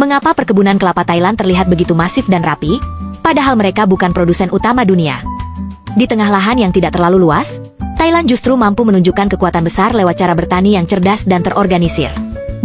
Mengapa perkebunan kelapa Thailand terlihat begitu masif dan rapi, padahal mereka bukan produsen utama dunia? Di tengah lahan yang tidak terlalu luas, Thailand justru mampu menunjukkan kekuatan besar lewat cara bertani yang cerdas dan terorganisir.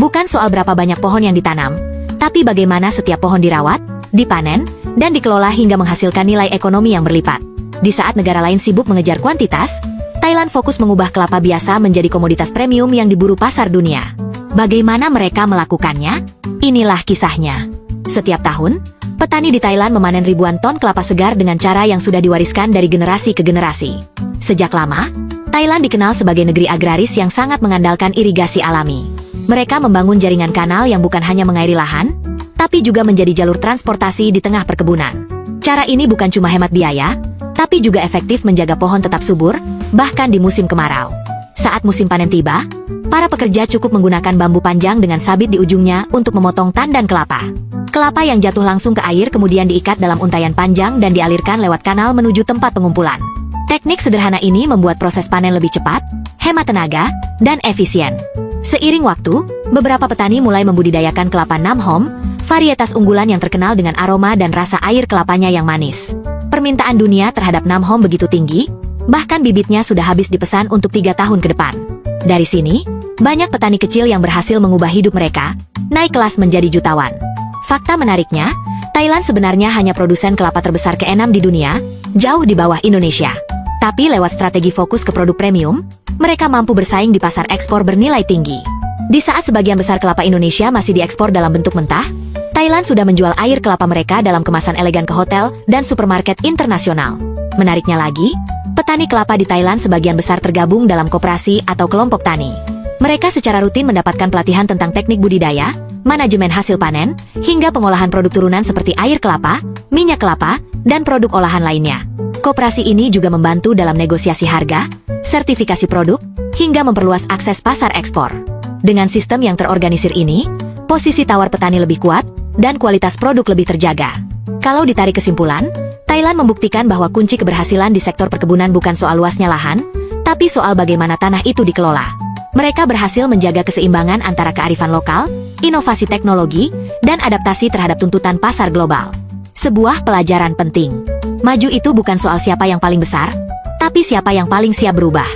Bukan soal berapa banyak pohon yang ditanam, tapi bagaimana setiap pohon dirawat, dipanen, dan dikelola hingga menghasilkan nilai ekonomi yang berlipat. Di saat negara lain sibuk mengejar kuantitas, Thailand fokus mengubah kelapa biasa menjadi komoditas premium yang diburu pasar dunia. Bagaimana mereka melakukannya? Inilah kisahnya. Setiap tahun, petani di Thailand memanen ribuan ton kelapa segar dengan cara yang sudah diwariskan dari generasi ke generasi. Sejak lama, Thailand dikenal sebagai negeri agraris yang sangat mengandalkan irigasi alami. Mereka membangun jaringan kanal yang bukan hanya mengairi lahan, tapi juga menjadi jalur transportasi di tengah perkebunan. Cara ini bukan cuma hemat biaya, tapi juga efektif menjaga pohon tetap subur, bahkan di musim kemarau. Saat musim panen tiba, para pekerja cukup menggunakan bambu panjang dengan sabit di ujungnya untuk memotong tandan kelapa. Kelapa yang jatuh langsung ke air kemudian diikat dalam untayan panjang dan dialirkan lewat kanal menuju tempat pengumpulan. Teknik sederhana ini membuat proses panen lebih cepat, hemat tenaga, dan efisien. Seiring waktu, beberapa petani mulai membudidayakan kelapa Nam Hom, varietas unggulan yang terkenal dengan aroma dan rasa air kelapanya yang manis. Permintaan dunia terhadap Nam Hom begitu tinggi, bahkan bibitnya sudah habis dipesan untuk 3 tahun ke depan. Dari sini, banyak petani kecil yang berhasil mengubah hidup mereka, naik kelas menjadi jutawan. Fakta menariknya, Thailand sebenarnya hanya produsen kelapa terbesar ke-6 di dunia, jauh di bawah Indonesia. Tapi lewat strategi fokus ke produk premium, mereka mampu bersaing di pasar ekspor bernilai tinggi. Di saat sebagian besar kelapa Indonesia masih diekspor dalam bentuk mentah, Thailand sudah menjual air kelapa mereka dalam kemasan elegan ke hotel dan supermarket internasional. Menariknya lagi, petani kelapa di Thailand sebagian besar tergabung dalam koperasi atau kelompok tani. Mereka secara rutin mendapatkan pelatihan tentang teknik budidaya, manajemen hasil panen, hingga pengolahan produk turunan seperti air kelapa, minyak kelapa, dan produk olahan lainnya. Koperasi ini juga membantu dalam negosiasi harga, sertifikasi produk, hingga memperluas akses pasar ekspor. Dengan sistem yang terorganisir ini, posisi tawar petani lebih kuat, dan kualitas produk lebih terjaga. Kalau ditarik kesimpulan, Thailand membuktikan bahwa kunci keberhasilan di sektor perkebunan bukan soal luasnya lahan, tapi soal bagaimana tanah itu dikelola. Mereka berhasil menjaga keseimbangan antara kearifan lokal, inovasi teknologi, dan adaptasi terhadap tuntutan pasar global. Sebuah pelajaran penting. Maju itu bukan soal siapa yang paling besar, tapi siapa yang paling siap berubah.